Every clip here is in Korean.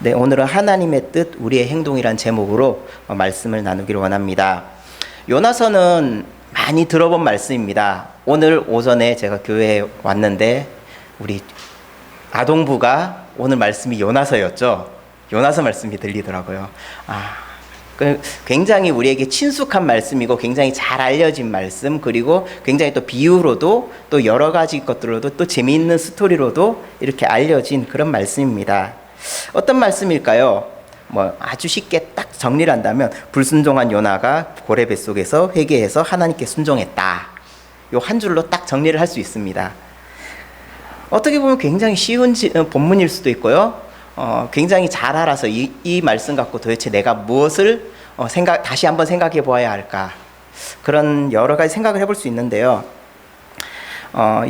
네, 오늘은 하나님의 뜻, 우리의 행동이란 제목으로 말씀을 나누기를 원합니다. 요나서는 많이 들어본 말씀입니다. 오늘 오전에 제가 교회에 왔는데 우리 아동부가 오늘 말씀이 요나서였죠. 요나서 말씀이 들리더라고요. 굉장히 우리에게 친숙한 말씀이고 굉장히 잘 알려진 말씀, 그리고 굉장히 또 비유로도 또 여러 가지 것들로도 또 재미있는 스토리로도 이렇게 알려진 그런 말씀입니다. 어떤 말씀일까요? 아주 쉽게 딱 정리를 한다면, 불순종한 요나가 고래 뱃속에서 회개해서 하나님께 순종했다. 요 한 줄로 딱 정리를 할 수 있습니다. 어떻게 보면 굉장히 쉬운 본문일 수도 있고요. 굉장히 잘 알아서 이 말씀 갖고 도대체 내가 무엇을 다시 한번 생각해 보아야 할까, 그런 여러 가지 생각을 해볼 수 있는데요.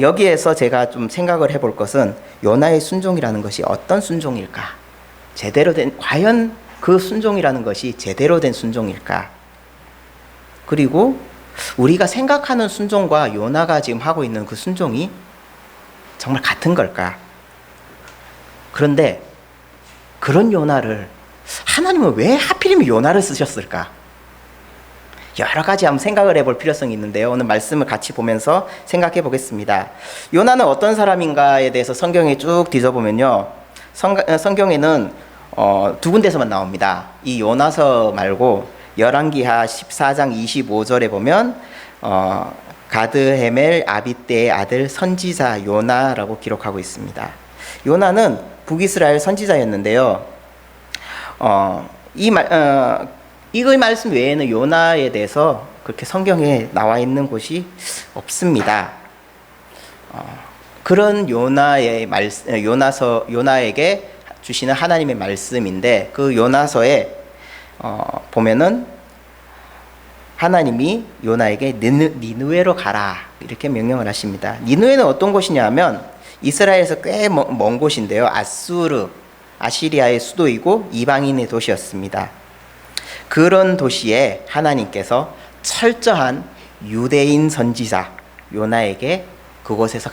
여기에서 제가 좀 생각을 해볼 것은, 요나의 순종이라는 것이 어떤 순종일까? 과연 그 순종이라는 것이 제대로 된 순종일까? 그리고 우리가 생각하는 순종과 요나가 지금 하고 있는 그 순종이 정말 같은 걸까? 그런데 그런 요나를 하나님은 왜 하필이면 요나를 쓰셨을까? 여러 가지 한번 생각을 해볼 필요성이 있는데요. 오늘 말씀을 같이 보면서 생각해 보겠습니다. 요나는 어떤 사람인가에 대해서 성경에 쭉 뒤져보면요, 성경에는 두 군데서만 나옵니다. 이 요나서 말고 열왕기하 14장 25절에 보면 가드헤멜 아비떼의 아들 선지자 요나라고 기록하고 있습니다. 요나는 북이스라엘 선지자였는데요. 이 말씀 외에는 요나에 대해서 그렇게 성경에 나와 있는 곳이 없습니다. 그런 요나에게 주시는 하나님의 말씀인데, 그 요나서에 보면은 하나님이 요나에게 니느웨로 가라 이렇게 명령을 하십니다. 니느웨는 어떤 곳이냐면 이스라엘에서 꽤 먼 곳인데요. 아시리아의 수도이고 이방인의 도시였습니다. 그런 도시에 하나님께서 철저한 유대인 선지자 요나에게 그곳에서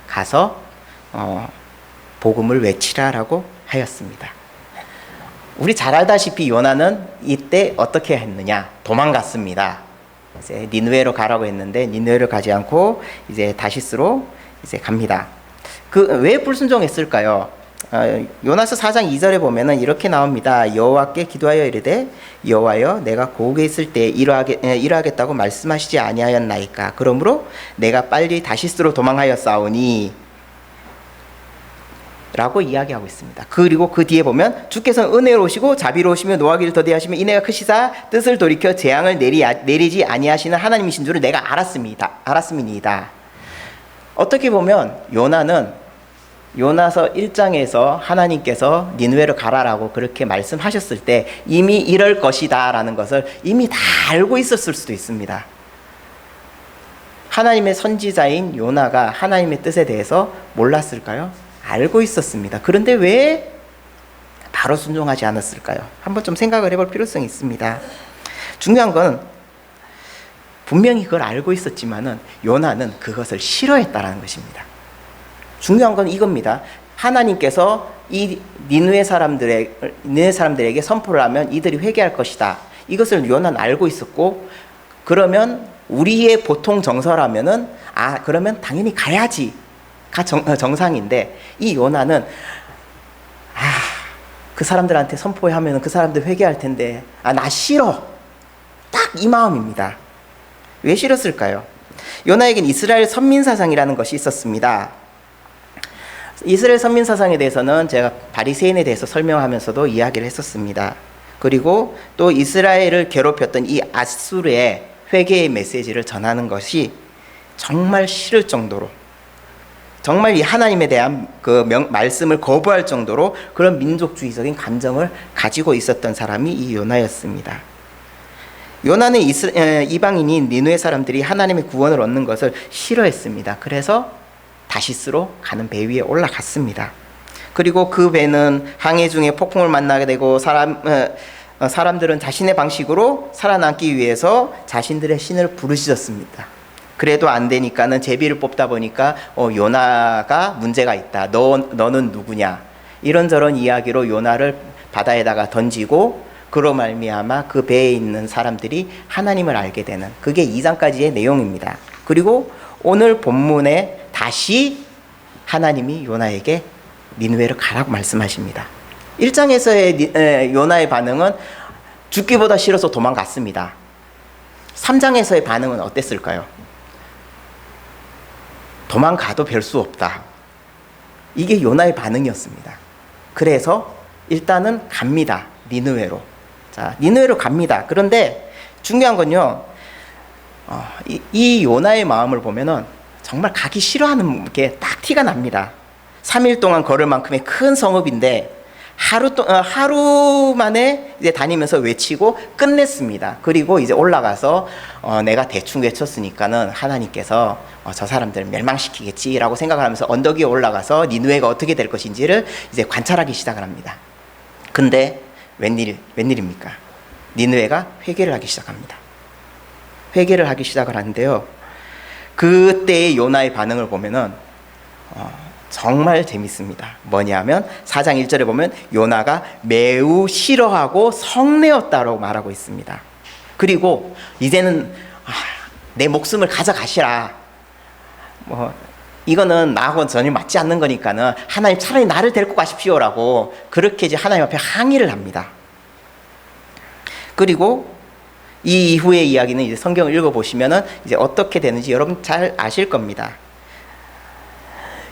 가서 복음을 외치라라고 하였습니다. 우리 잘 알다시피 요나는 이때 어떻게 했느냐? 도망갔습니다. 이제 니느웨로 가라고 했는데 니느웨로 가지 않고 이제 다시스로 이제 갑니다. 왜 불순종했을까요? 요나서 4장 2절에 보면은 이렇게 나옵니다. 여호와께 기도하여 이르되, 여호와여, 내가 고국에 있을 때 이러하겠다고 말씀하시지 아니하였나이까? 그러므로 내가 빨리 다시스로 도망하였사오니 라고 이야기하고 있습니다. 그리고 그 뒤에 보면, 주께서는 은혜로우시고 자비로우시며 노하기를 더디하시며 인애가 크시사 뜻을 돌이켜 재앙을 내리지 아니하시는 하나님이신 줄을 내가 알았음이니이다. 어떻게 보면 요나서 1장에서 하나님께서 니느웨로 가라라고 그렇게 말씀하셨을 때 이미 이럴 것이다 라는 것을 이미 다 알고 있었을 수도 있습니다. 하나님의 선지자인 요나가 하나님의 뜻에 대해서 몰랐을까요? 알고 있었습니다. 그런데 왜 바로 순종하지 않았을까요? 한번 좀 생각을 해볼 필요성이 있습니다. 중요한 건, 분명히 그걸 알고 있었지만은 요나는 그것을 싫어했다라는 것입니다. 중요한 건 이겁니다. 하나님께서 이 니느웨 사람들에게 선포를 하면 이들이 회개할 것이다. 이것을 요나는 알고 있었고, 그러면 우리의 보통 정서라면은 그러면 당연히 가야지. 정상인데, 이 요나는 그 사람들한테 선포하면 그 사람들 회개할 텐데 나 싫어. 딱 이 마음입니다. 왜 싫었을까요? 요나에겐 이스라엘 선민사상이라는 것이 있었습니다. 이스라엘 선민사상에 대해서는 제가 바리새인에 대해서 설명하면서도 이야기를 했었습니다. 그리고 또 이스라엘을 괴롭혔던 이 아수르의 회개의 메시지를 전하는 것이 정말 싫을 정도로, 정말 이 하나님에 대한 그 말씀을 거부할 정도로 그런 민족주의적인 감정을 가지고 있었던 사람이 이 요나였습니다. 요나는 이방인인 니느웨 사람들이 하나님의 구원을 얻는 것을 싫어했습니다. 그래서 다시스로 가는 배 위에 올라갔습니다. 그리고 그 배는 항해 중에 폭풍을 만나게 되고 사람들은 자신의 방식으로 살아남기 위해서 자신들의 신을 부르짖었습니다. 그래도 안 되니까는 제비를 뽑다 보니까 요나가 문제가 있다. 너는 누구냐? 이런저런 이야기로 요나를 바다에다가 던지고 그로 말미암아 그 배에 있는 사람들이 하나님을 알게 되는, 그게 2장까지의 내용입니다. 그리고 오늘 본문에 다시 하나님이 요나에게 니느웨로 가라고 말씀하십니다. 1장에서의 요나의 반응은 죽기보다 싫어서 도망갔습니다. 3장에서의 반응은 어땠을까요? 도망가도 별 수 없다. 이게 요나의 반응이었습니다. 그래서 일단은 갑니다. 니느웨로. 자, 니느웨로 갑니다. 그런데 중요한 건요, 이 요나의 마음을 보면은 정말 가기 싫어하는 게 딱 티가 납니다. 3일 동안 걸을 만큼의 큰 성읍인데 하루 만에 이제 다니면서 외치고 끝냈습니다. 그리고 이제 올라가서 내가 대충 외쳤으니까는 하나님께서 저 사람들을 멸망시키겠지라고 생각을 하면서 언덕 위에 올라가서 니느웨가 어떻게 될 것인지를 이제 관찰하기 시작을 합니다. 근데 웬일입니까? 니느웨가 회개를 하기 시작합니다. 회개를 하기 시작을 하는데요, 그때의 요나의 반응을 보면은 정말 재밌습니다. 뭐냐면 4장 1절에 보면 요나가 매우 싫어하고 성내었다라고 말하고 있습니다. 그리고 이제는 내 목숨을 가져가시라, 이거는 나하고는 전혀 맞지 않는 거니까는 하나님 차라리 나를 데리고 가십시오라고 그렇게 이제 하나님 앞에 항의를 합니다. 그리고 이 이후의 이야기는 이제 성경을 읽어보시면은 이제 어떻게 되는지 여러분 잘 아실 겁니다.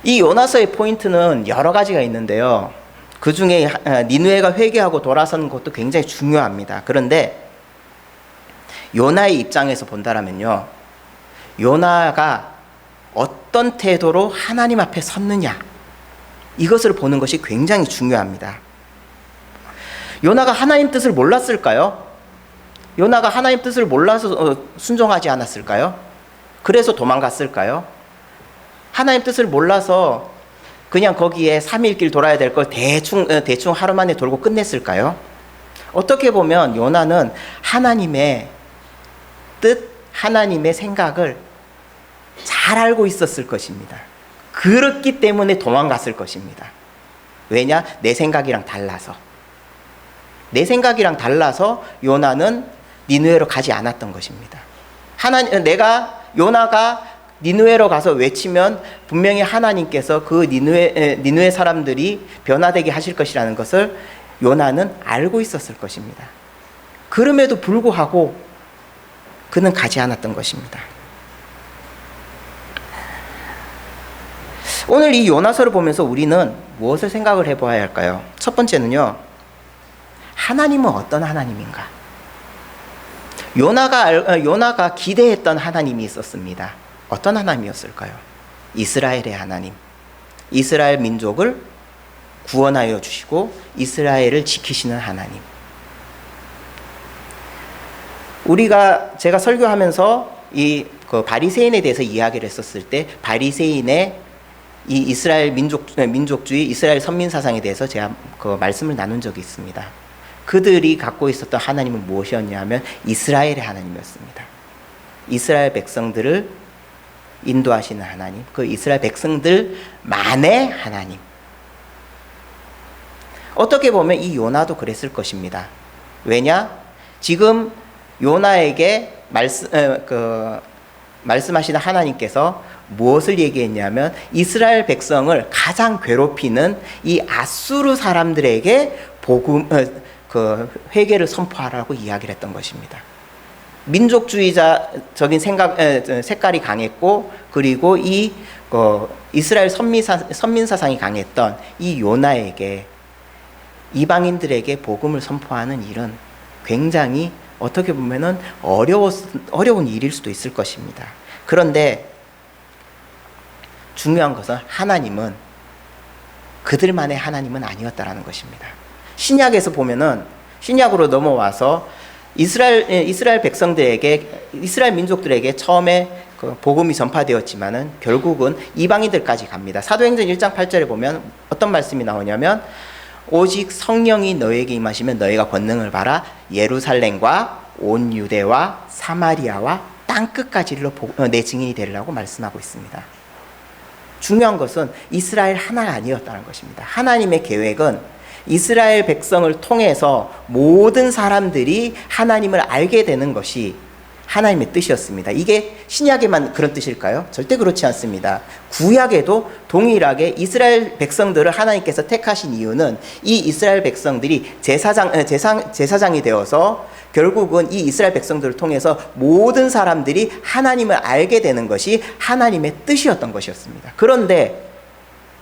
이 요나서의 포인트는 여러 가지가 있는데요, 그 중에 니느웨가 회개하고 돌아서는 것도 굉장히 중요합니다. 그런데 요나의 입장에서 본다면요, 요나가 어떤 태도로 하나님 앞에 섰느냐, 이것을 보는 것이 굉장히 중요합니다. 요나가 하나님 뜻을 몰랐을까요? 요나가 하나님 뜻을 몰라서 순종하지 않았을까요? 그래서 도망갔을까요? 하나님 뜻을 몰라서 그냥 거기에 3일 길 돌아야 될 걸 대충 하루 만에 돌고 끝냈을까요? 어떻게 보면 요나는 하나님의 뜻, 하나님의 생각을 잘 알고 있었을 것입니다. 그렇기 때문에 도망갔을 것입니다. 왜냐? 내 생각이랑 달라서. 내 생각이랑 달라서 요나는 니느웨로 가지 않았던 것입니다. 요나가 니느웨로 가서 외치면 분명히 하나님께서 그 니느웨 사람들이 변화되게 하실 것이라는 것을 요나는 알고 있었을 것입니다. 그럼에도 불구하고 그는 가지 않았던 것입니다. 오늘 이 요나서를 보면서 우리는 무엇을 생각을 해봐야 할까요? 첫 번째는요, 하나님은 어떤 하나님인가? 요나가 기대했던 하나님이 있었습니다. 어떤 하나님이었을까요? 이스라엘의 하나님. 이스라엘 민족을 구원하여 주시고 이스라엘을 지키시는 하나님. 제가 설교하면서 그 바리새인에 대해서 이야기를 했었을 때 바리새인의 이 이스라엘 민족주의, 이스라엘 선민 사상에 대해서 제가 그 말씀을 나눈 적이 있습니다. 그들이 갖고 있었던 하나님은 무엇이었냐면 이스라엘의 하나님이었습니다. 이스라엘 백성들을 인도하시는 하나님, 그 이스라엘 백성들만의 하나님. 어떻게 보면 이 요나도 그랬을 것입니다. 왜냐? 지금 요나에게 말씀하시는 하나님께서 무엇을 얘기했냐면 이스라엘 백성을 가장 괴롭히는 이 아수르 사람들에게 회개를 선포하라고 이야기를 했던 것입니다. 민족주의자적인 색깔이 강했고, 그리고 이스라엘 선민 사상이 강했던 이 요나에게, 이방인들에게 복음을 선포하는 일은 굉장히 어떻게 보면은 어려운 일일 수도 있을 것입니다. 그런데 중요한 것은 하나님은 그들만의 하나님은 아니었다라는 것입니다. 신약에서 보면은, 신약으로 넘어와서 이스라엘 백성들에게, 이스라엘 민족들에게 처음에 그 복음이 전파되었지만은 결국은 이방인들까지 갑니다. 사도행전 1장 8절에 보면 어떤 말씀이 나오냐면, 오직 성령이 너에게 임하시면 너희가 권능을 받아 예루살렘과 온 유대와 사마리아와 땅끝까지로 내 증인이 되리라고 말씀하고 있습니다. 중요한 것은 이스라엘 하나가 아니었다는 것입니다. 하나님의 계획은 이스라엘 백성을 통해서 모든 사람들이 하나님을 알게 되는 것이 하나님의 뜻이었습니다. 이게 신약에만 그런 뜻일까요? 절대 그렇지 않습니다. 구약에도 동일하게 이스라엘 백성들을 하나님께서 택하신 이유는 이 이스라엘 백성들이 제사장이 되어서 결국은 이 이스라엘 백성들을 통해서 모든 사람들이 하나님을 알게 되는 것이 하나님의 뜻이었던 것이었습니다. 그런데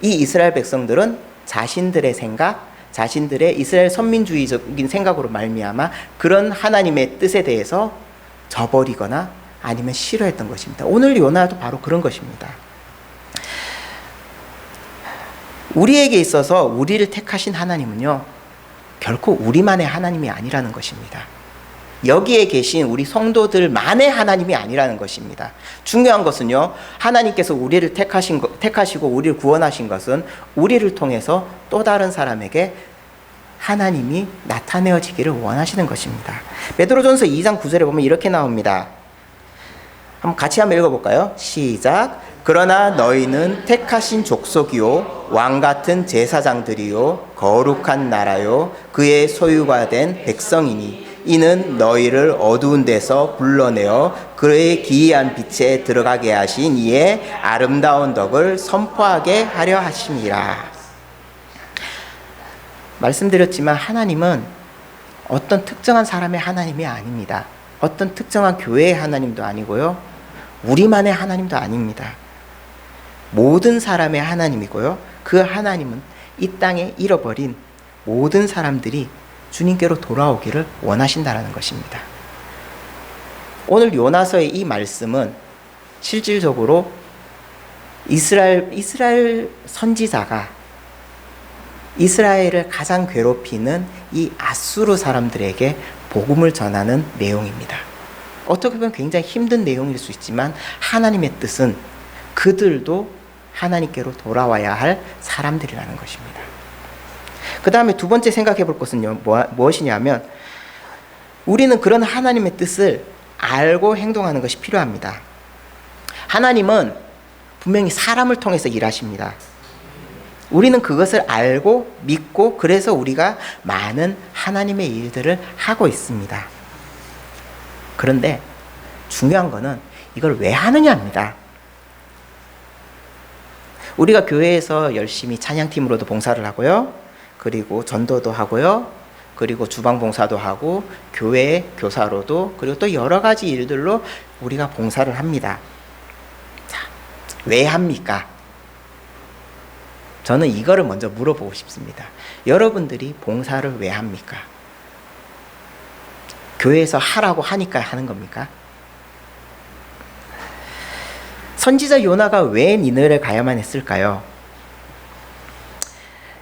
이 이스라엘 백성들은 자신들의 생각, 자신들의 이스라엘 선민주의적인 생각으로 말미암아 그런 하나님의 뜻에 대해서 저버리거나 아니면 싫어했던 것입니다. 오늘 요나도 바로 그런 것입니다. 우리에게 있어서 우리를 택하신 하나님은요, 결코 우리만의 하나님이 아니라는 것입니다. 여기에 계신 우리 성도들만의 하나님이 아니라는 것입니다. 중요한 것은요, 하나님께서 우리를 택하시고 우리를 구원하신 것은 우리를 통해서 또 다른 사람에게 하나님이 나타내어지기를 원하시는 것입니다. 베드로전서 2장 9절에 보면 이렇게 나옵니다. 같이 한번 읽어볼까요? 시작. 그러나 너희는 택하신 족속이요 왕같은 제사장들이요 거룩한 나라요 그의 소유가 된 백성이니 이는 너희를 어두운 데서 불러내어 그의 기이한 빛에 들어가게 하신 이의 아름다운 덕을 선포하게 하려 하심이라. 말씀드렸지만 하나님은 어떤 특정한 사람의 하나님이 아닙니다. 어떤 특정한 교회의 하나님도 아니고요, 우리만의 하나님도 아닙니다. 모든 사람의 하나님이고요, 그 하나님은 이 땅에 잃어버린 모든 사람들이 주님께로 돌아오기를 원하신다는 것입니다. 오늘 요나서의 이 말씀은 실질적으로 이스라엘 선지자가 이스라엘을 가장 괴롭히는 이 아수르 사람들에게 복음을 전하는 내용입니다. 어떻게 보면 굉장히 힘든 내용일 수 있지만 하나님의 뜻은 그들도 하나님께로 돌아와야 할 사람들이라는 것입니다. 그 다음에 두 번째 생각해 볼 것은 무엇이냐면 우리는 그런 하나님의 뜻을 알고 행동하는 것이 필요합니다. 하나님은 분명히 사람을 통해서 일하십니다. 우리는 그것을 알고 믿고 그래서 우리가 많은 하나님의 일들을 하고 있습니다. 그런데 중요한 거는 이걸 왜 하느냐입니다. 우리가 교회에서 열심히 찬양팀으로도 봉사를 하고요, 그리고 전도도 하고요, 그리고 주방 봉사도 하고 교회 교사로도, 그리고 또 여러 가지 일들로 우리가 봉사를 합니다. 자, 왜 합니까? 저는 이거를 먼저 물어보고 싶습니다. 여러분들이 봉사를 왜 합니까? 교회에서 하라고 하니까 하는 겁니까? 선지자 요나가 왜 니느웨를 가야만 했을까요?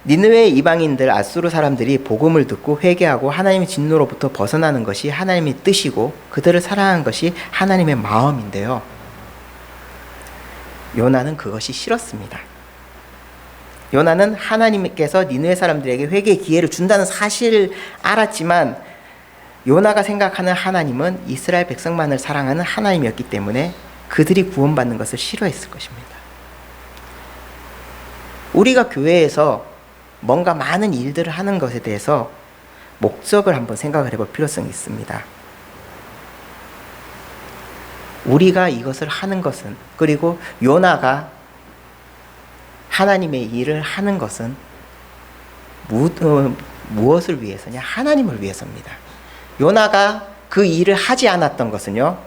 니느웨의 이방인들 아수르 사람들이 복음을 듣고 회개하고 하나님의 진노로부터 벗어나는 것이 하나님의 뜻이고 그들을 사랑하는 것이 하나님의 마음인데요, 요나는 그것이 싫었습니다. 요나는 하나님께서 니느웨 사람들에게 회개의 기회를 준다는 사실을 알았지만 요나가 생각하는 하나님은 이스라엘 백성만을 사랑하는 하나님이었기 때문에 그들이 구원받는 것을 싫어했을 것입니다. 우리가 교회에서 뭔가 많은 일들을 하는 것에 대해서 목적을 한번 생각을 해볼 필요성이 있습니다. 우리가 이것을 하는 것은, 그리고 요나가 하나님의 일을 하는 것은 무엇을 위해서냐? 하나님을 위해서입니다. 요나가 그 일을 하지 않았던 것은요,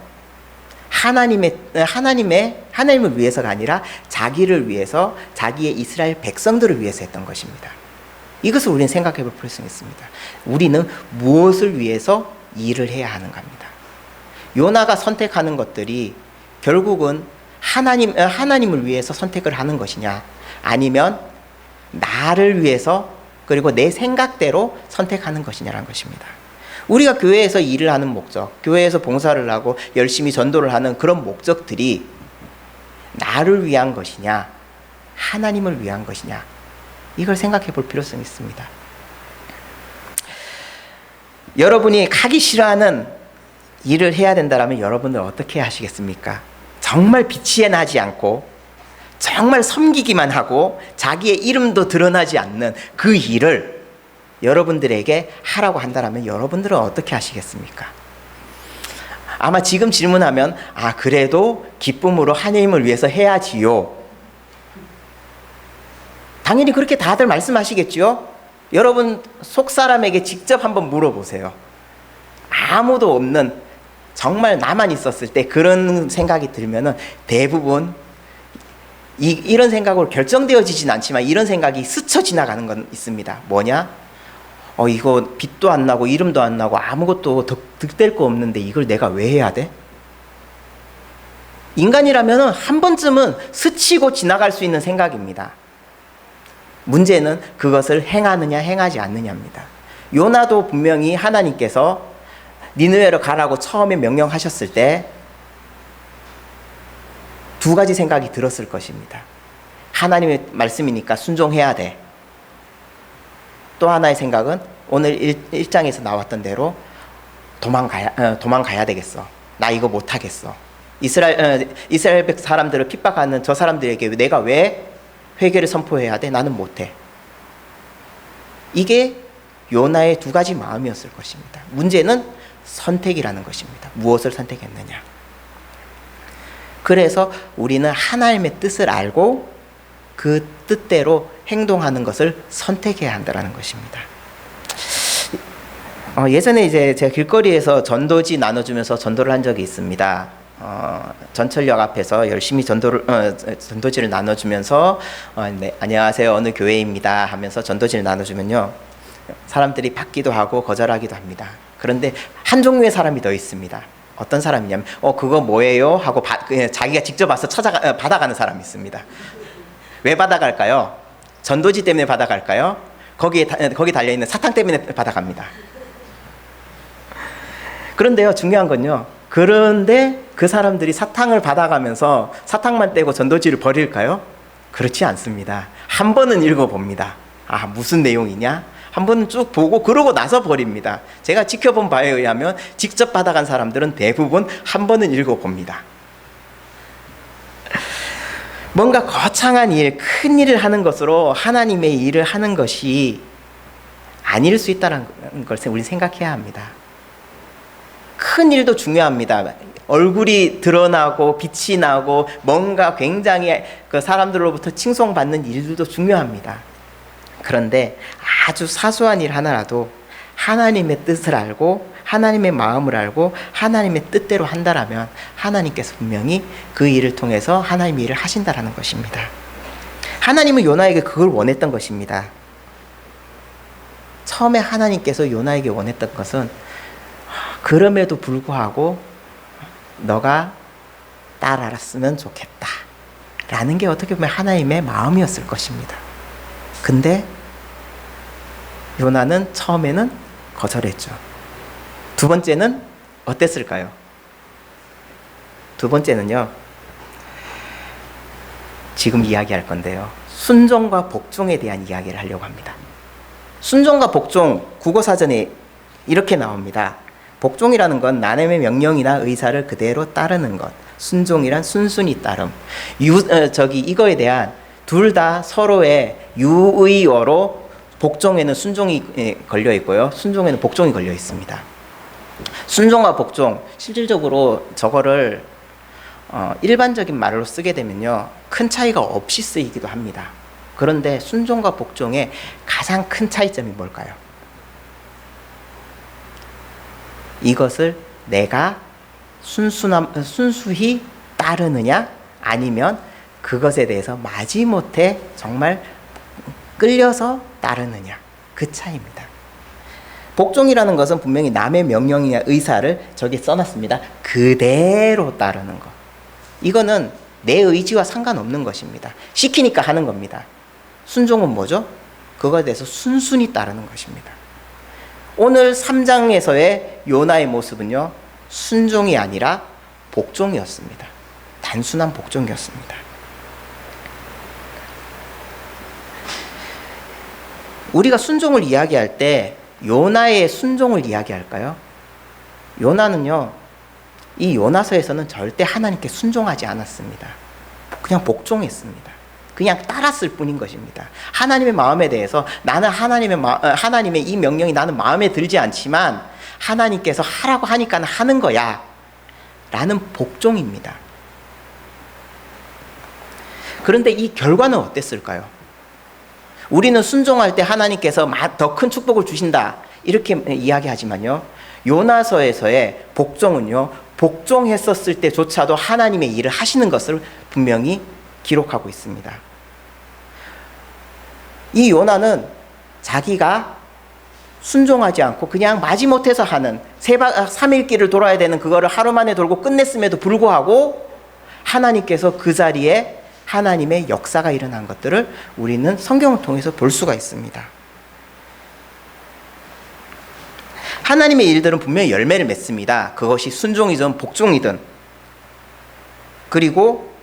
하나님을 위해서가 아니라 자기를 위해서, 자기의 이스라엘 백성들을 위해서 했던 것입니다. 이것을 우리는 생각해 볼 필요성이 있습니다. 우리는 무엇을 위해서 일을 해야 하는가 합니다. 요나가 선택하는 것들이 결국은 하나님을 위해서 선택을 하는 것이냐, 아니면 나를 위해서 그리고 내 생각대로 선택하는 것이냐라는 것입니다. 우리가 교회에서 일을 하는 목적, 교회에서 봉사를 하고 열심히 전도를 하는 그런 목적들이 나를 위한 것이냐, 하나님을 위한 것이냐, 이걸 생각해 볼 필요성이 있습니다. 여러분이 가기 싫어하는 일을 해야 된다면 여러분은 어떻게 하시겠습니까? 정말 빛이 나지 않고 정말 섬기기만 하고 자기의 이름도 드러나지 않는 그 일을 여러분들에게 하라고 한다면 여러분들은 어떻게 하시겠습니까? 아마 지금 질문하면 그래도 기쁨으로 하나님을 위해서 해야지요. 당연히 그렇게 다들 말씀하시겠죠. 여러분 속사람에게 직접 한번 물어보세요. 아무도 없는 정말 나만 있었을 때 그런 생각이 들면은 대부분 이런 생각으로 결정되어지진 않지만 이런 생각이 스쳐 지나가는 건 있습니다. 뭐냐? 이거 빛도 안 나고 이름도 안 나고 아무것도 득될 거 없는데 이걸 내가 왜 해야 돼? 인간이라면 한 번쯤은 스치고 지나갈 수 있는 생각입니다. 문제는 그것을 행하느냐 행하지 않느냐입니다. 요나도 분명히 하나님께서 니느웨로 가라고 처음에 명령하셨을 때 두 가지 생각이 들었을 것입니다. 하나님의 말씀이니까 순종해야 돼. 또 하나의 생각은 오늘 1장에서 나왔던 대로 도망가야 되겠어. 나 이거 못하겠어. 이스라엘 사람들을 핍박하는 저 사람들에게 내가 왜 회개를 선포해야 돼? 나는 못해. 이게 요나의 두 가지 마음이었을 것입니다. 문제는 선택이라는 것입니다. 무엇을 선택했느냐. 그래서 우리는 하나님의 뜻을 알고 그 뜻대로 행동하는 것을 선택해야 한다는 것입니다. 예전에 이제 제가 길거리에서 전도지 나눠주면서 전도를 한 적이 있습니다. 전철역 앞에서 열심히 전도지를 나눠주면서 네, 안녕하세요 어느 교회입니다 하면서 전도지를 나눠주면요 사람들이 받기도 하고 거절하기도 합니다. 그런데 한 종류의 사람이 더 있습니다. 어떤 사람이냐면 그거 뭐예요? 하고 자기가 직접 와서 받아가는 사람이 있습니다. 왜 받아갈까요? 전도지 때문에 받아갈까요? 거기 달려있는 사탕 때문에 받아갑니다. 그런데요 중요한 건요 그런데 그 사람들이 사탕을 받아가면서 사탕만 떼고 전도지를 버릴까요? 그렇지 않습니다. 한 번은 읽어봅니다. 무슨 내용이냐? 한 번은 쭉 보고 그러고 나서 버립니다. 제가 지켜본 바에 의하면 직접 받아간 사람들은 대부분 한 번은 읽어봅니다. 뭔가 거창한 일, 큰 일을 하는 것으로 하나님의 일을 하는 것이 아닐 수 있다는 것을 우리 생각해야 합니다. 큰 일도 중요합니다. 얼굴이 드러나고 빛이 나고 뭔가 굉장히 그 사람들로부터 칭송받는 일들도 중요합니다. 그런데 아주 사소한 일 하나라도 하나님의 뜻을 알고 하나님의 마음을 알고 하나님의 뜻대로 한다라면 하나님께서 분명히 그 일을 통해서 하나님의 일을 하신다라는 것입니다. 하나님은 요나에게 그걸 원했던 것입니다. 처음에 하나님께서 요나에게 원했던 것은 그럼에도 불구하고 너가 따라갔으면 좋겠다 라는 게 어떻게 보면 하나님의 마음이었을 것입니다. 근데 요나는 처음에는 거절했죠. 두 번째는 어땠을까요? 두 번째는요 지금 이야기할 건데요 순종과 복종에 대한 이야기를 하려고 합니다. 순종과 복종 국어사전에 이렇게 나옵니다. 복종이라는 건 하나님의 명령이나 의사를 그대로 따르는 것. 순종이란 순순히 따름. 이거에 대한 둘 다 서로의 유의어로 복종에는 순종이 걸려 있고요. 순종에는 복종이 걸려 있습니다. 순종과 복종, 실질적으로 저거를 일반적인 말로 쓰게 되면요. 큰 차이가 없이 쓰이기도 합니다. 그런데 순종과 복종의 가장 큰 차이점이 뭘까요? 이것을 내가 순수히 따르느냐 아니면 그것에 대해서 마지못해 정말 끌려서 따르느냐 그 차이입니다. 복종이라는 것은 분명히 남의 명령이나 의사를 저기 써놨습니다. 그대로 따르는 것. 이거는 내 의지와 상관없는 것입니다. 시키니까 하는 겁니다. 순종은 뭐죠? 그거에 대해서 순순히 따르는 것입니다. 오늘 3장에서의 요나의 모습은요, 순종이 아니라 복종이었습니다. 단순한 복종이었습니다. 우리가 순종을 이야기할 때 요나의 순종을 이야기할까요? 요나는요, 이 요나서에서는 절대 하나님께 순종하지 않았습니다. 그냥 복종했습니다. 그냥 따랐을 뿐인 것입니다. 하나님의 마음에 대해서 나는 하나님의 이 명령이 나는 마음에 들지 않지만 하나님께서 하라고 하니까 하는 거야 라는 복종입니다. 그런데 이 결과는 어땠을까요? 우리는 순종할 때 하나님께서 더 큰 축복을 주신다 이렇게 이야기하지만요, 요나서에서의 복종은요, 복종했었을 때조차도 하나님의 일을 하시는 것을 분명히 기록하고 있습니다. 이 요나는 자기가 순종하지 않고 그냥 마지못해서 하는 3일 길을 돌아야 되는 그거를 하루 만에 돌고 끝냈음에도 불구하고 하나님께서 그 자리에 하나님의 역사가 일어난 것들을 우리는 성경을 통해서 볼 수가 있습니다. 하나님의 일들은 분명히 열매를 맺습니다. 그것이 순종이든 복종이든. 그리고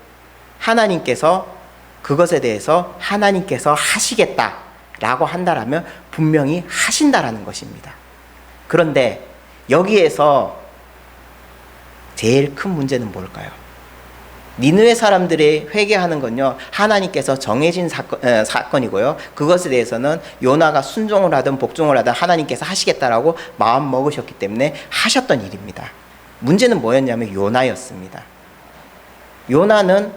하나님께서 그것에 대해서 하나님께서 하시겠다라고 한다라면 분명히 하신다라는 것입니다. 그런데 여기에서 제일 큰 문제는 뭘까요? 니느웨 사람들이 회개하는 건요, 하나님께서 정해진 사건이고요. 그것에 대해서는 요나가 순종을 하든 복종을 하든 하나님께서 하시겠다라고 마음 먹으셨기 때문에 하셨던 일입니다. 문제는 뭐였냐면 요나였습니다. 요나는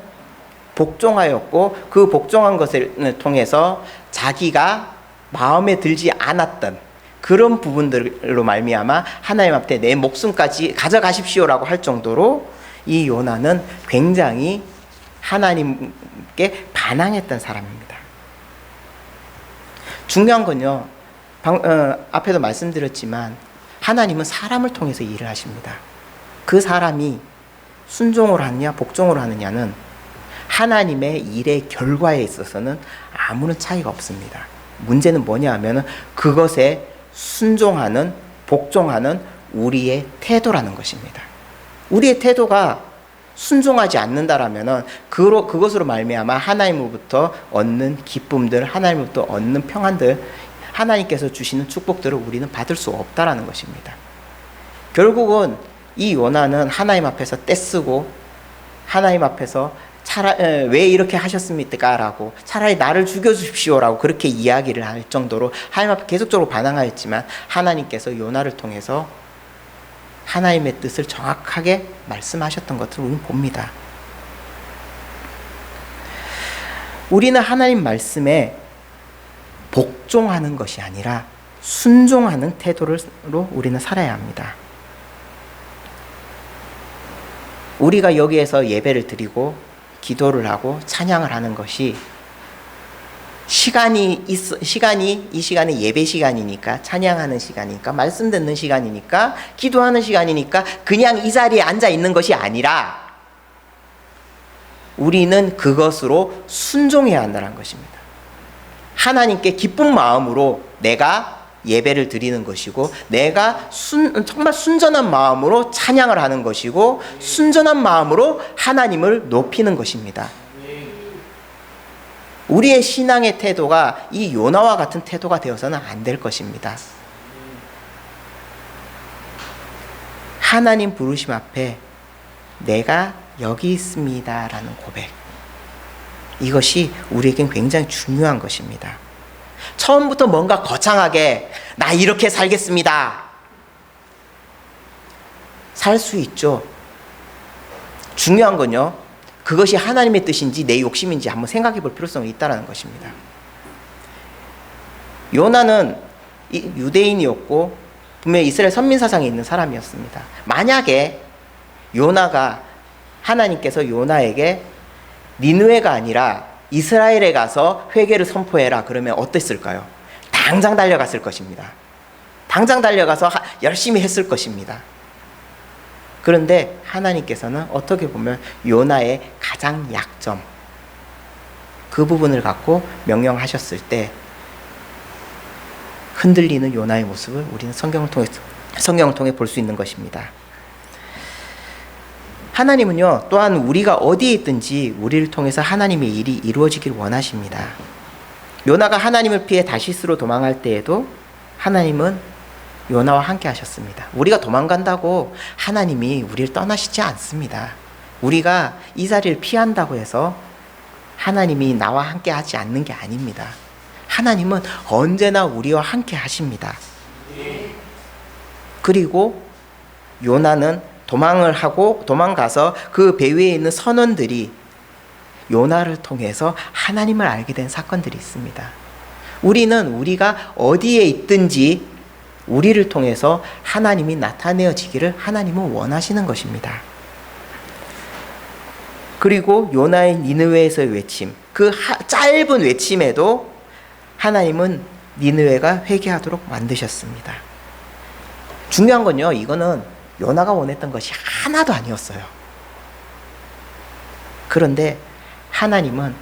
복종하였고 그 복종한 것을 통해서 자기가 마음에 들지 않았던 그런 부분들로 말미암아 하나님 앞에 내 목숨까지 가져가십시오라고 할 정도로 이 요나는 굉장히 하나님께 반항했던 사람입니다. 중요한 건요, 앞에도 말씀드렸지만 하나님은 사람을 통해서 일을 하십니다. 그 사람이 순종을 하느냐 복종을 하느냐는 하나님의 일의 결과에 있어서는 아무런 차이가 없습니다. 문제는 뭐냐 하면 그것에 순종하는 복종하는 우리의 태도라는 것입니다. 우리의 태도가 순종하지 않는다라면 그것으로 말미암아 하나님으로부터 얻는 기쁨들, 하나님으로부터 얻는 평안들, 하나님께서 주시는 축복들을 우리는 받을 수 없다라는 것입니다. 결국은 이 요나는 하나님 앞에서 떼쓰고 하나님 앞에서 왜 이렇게 하셨습니까? 라고 차라리 나를 죽여주십시오라고 그렇게 이야기를 할 정도로 하나님 앞에 계속적으로 반항하였지만 하나님께서 요나를 통해서 하나님의 뜻을 정확하게 말씀하셨던 것을 우리는 봅니다. 우리는 하나님 말씀에 복종하는 것이 아니라 순종하는 태도로 우리는 살아야 합니다. 우리가 여기에서 예배를 드리고 기도를 하고 찬양을 하는 것이 이 시간이 예배 시간이니까, 찬양하는 시간이니까, 말씀 듣는 시간이니까, 기도하는 시간이니까 그냥 이 자리에 앉아 있는 것이 아니라 우리는 그것으로 순종해야 한다는 것입니다. 하나님께 기쁜 마음으로 내가 예배를 드리는 것이고, 내가 정말 순전한 마음으로 찬양을 하는 것이고, 순전한 마음으로 하나님을 높이는 것입니다. 우리의 신앙의 태도가 이 요나와 같은 태도가 되어서는 안 될 것입니다. 하나님 부르심 앞에 내가 여기 있습니다 라는 고백, 이것이 우리에겐 굉장히 중요한 것입니다. 처음부터 뭔가 거창하게 나 이렇게 살겠습니다 살 수 있죠. 중요한 건요, 그것이 하나님의 뜻인지 내 욕심인지 한번 생각해 볼 필요성이 있다는 것입니다. 요나는 유대인이었고 분명히 이스라엘 선민사상에 있는 사람이었습니다. 만약에 요나가 하나님께서 요나에게 니느웨가 아니라 이스라엘에 가서 회개를 선포해라 그러면 어땠을까요? 당장 달려갔을 것입니다. 당장 달려가서 열심히 했을 것입니다. 그런데 하나님께서는 어떻게 보면 요나의 가장 약점, 그 부분을 갖고 명령하셨을 때 흔들리는 요나의 모습을 우리는 성경을 통해 볼 수 있는 것입니다. 하나님은요, 또한 우리가 어디에 있든지 우리를 통해서 하나님의 일이 이루어지길 원하십니다. 요나가 하나님을 피해 다시스로 도망할 때에도 하나님은 요나와 함께 하셨습니다. 우리가 도망간다고 하나님이 우리를 떠나시지 않습니다. 우리가 이 자리를 피한다고 해서 하나님이 나와 함께 하지 않는 게 아닙니다. 하나님은 언제나 우리와 함께 하십니다. 그리고 요나는 도망가서 그 배 위에 있는 선원들이 요나를 통해서 하나님을 알게 된 사건들이 있습니다. 우리는 우리가 어디에 있든지 우리를 통해서 하나님이 나타내어지기를 하나님은 원하시는 것입니다. 그리고 요나의 니느웨에서의 외침, 그 짧은 외침에도 하나님은 니느웨가 회개하도록 만드셨습니다. 중요한 건요, 이거는 요나가 원했던 것이 하나도 아니었어요. 그런데 하나님은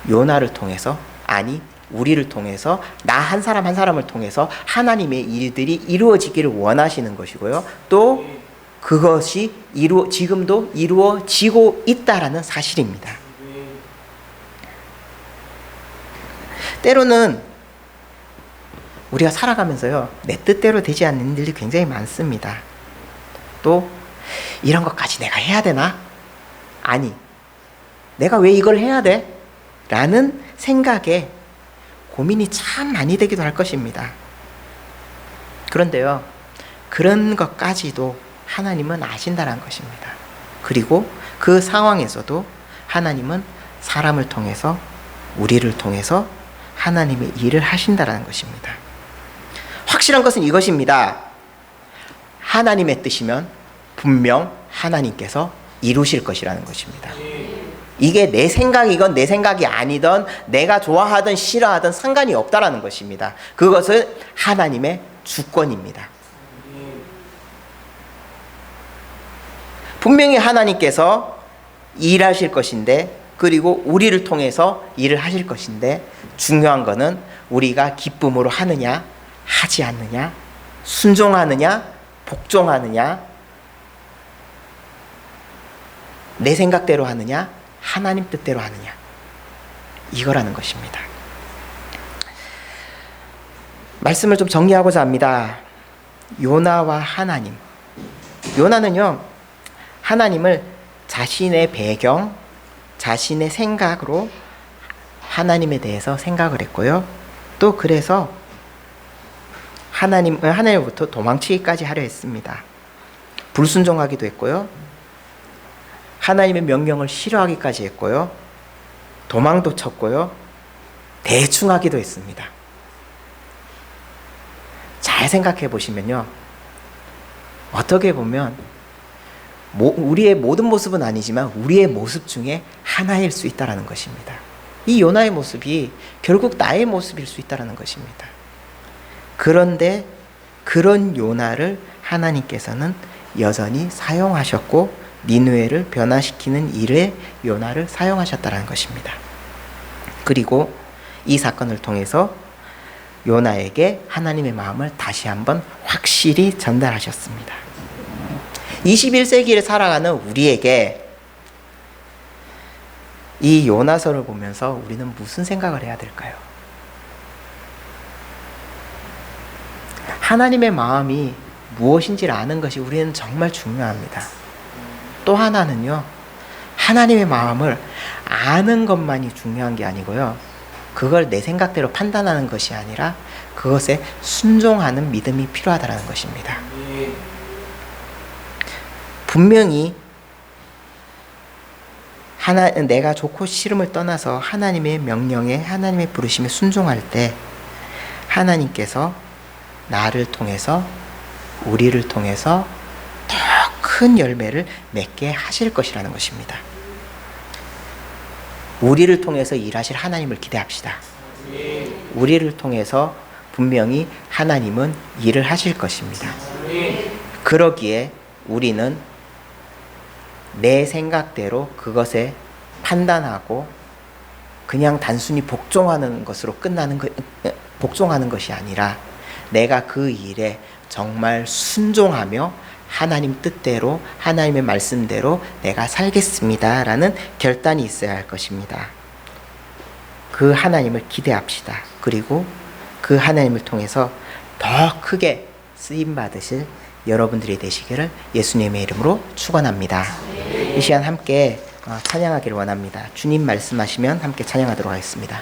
요나를 통해서, 아니 우리를 통해서, 나 한 사람 한 사람을 통해서 하나님의 일들이 이루어지기를 원하시는 것이고요. 또 그것이 지금도 이루어지고 있다라는 사실입니다. 때로는 우리가 살아가면서요, 내 뜻대로 되지 않는 일이 굉장히 많습니다. 또 이런 것까지 내가 해야 되나? 아니, 내가 왜 이걸 해야 돼? 라는 생각에 고민이 참 많이 되기도 할 것입니다. 그런데요, 그런 것까지도 하나님은 아신다는 것입니다. 그리고 그 상황에서도 하나님은 사람을 통해서, 우리를 통해서 하나님의 일을 하신다는 것입니다. 확실한 것은 이것입니다. 하나님의 뜻이면 분명 하나님께서 이루실 것이라는 것입니다. 이게 내 생각이건 내 생각이 아니던, 내가 좋아하든 싫어하든 상관이 없다라는 것입니다. 그것은 하나님의 주권입니다. 분명히 하나님께서 일하실 것인데, 그리고 우리를 통해서 일을 하실 것인데, 중요한 것은 우리가 기쁨으로 하느냐 하지 않느냐, 순종하느냐 복종하느냐, 내 생각대로 하느냐 하나님 뜻대로 하느냐, 이거라는 것입니다. 말씀을 좀 정리하고자 합니다. 요나와 하나님. 요나는요, 하나님을 자신의 배경, 자신의 생각으로 하나님에 대해서 생각을 했고요. 또 그래서 하나님으로부터 도망치기까지 하려 했습니다. 불순종하기도 했고요. 하나님의 명령을 싫어하기까지 했고요. 도망도 쳤고요. 대충하기도 했습니다. 잘 생각해 보시면요, 어떻게 보면 우리의 모든 모습은 아니지만 우리의 모습 중에 하나일 수 있다는 것입니다. 이 요나의 모습이 결국 나의 모습일 수 있다는 것입니다. 그런데 그런 요나를 하나님께서는 여전히 사용하셨고, 니느웨를 변화시키는 일에 요나를 사용하셨다는 것입니다. 그리고 이 사건을 통해서 요나에게 하나님의 마음을 다시 한번 확실히 전달하셨습니다. 21세기를 살아가는 우리에게 이 요나서를 보면서 우리는 무슨 생각을 해야 될까요? 하나님의 마음이 무엇인지를 아는 것이 우리는 정말 중요합니다. 또 하나는요, 하나님의 마음을 아는 것만이 중요한 게 아니고요, 그걸 내 생각대로 판단하는 것이 아니라 그것에 순종하는 믿음이 필요하다는 것입니다. 분명히 내가 좋고 싫음을 떠나서 하나님의 명령에, 하나님의 부르심에 순종할 때 하나님께서 나를 통해서, 우리를 통해서 더 큰 열매를 맺게 하실 것이라는 것입니다. 우리를 통해서 일하실 하나님을 기대합시다. 우리를 통해서 분명히 하나님은 일을 하실 것입니다. 그러기에 우리는 내 생각대로 그것에 판단하고 그냥 단순히 복종하는 것이 아니라 내가 그 일에 정말 순종하며 하나님 뜻대로, 하나님의 말씀대로 내가 살겠습니다 라는 결단이 있어야 할 것입니다. 그 하나님을 기대합시다. 그리고 그 하나님을 통해서 더 크게 쓰임받으실 여러분들이 되시기를 예수님의 이름으로 축원합니다. 이 시간 함께 찬양하기를 원합니다. 주님 말씀하시면 함께 찬양하도록 하겠습니다.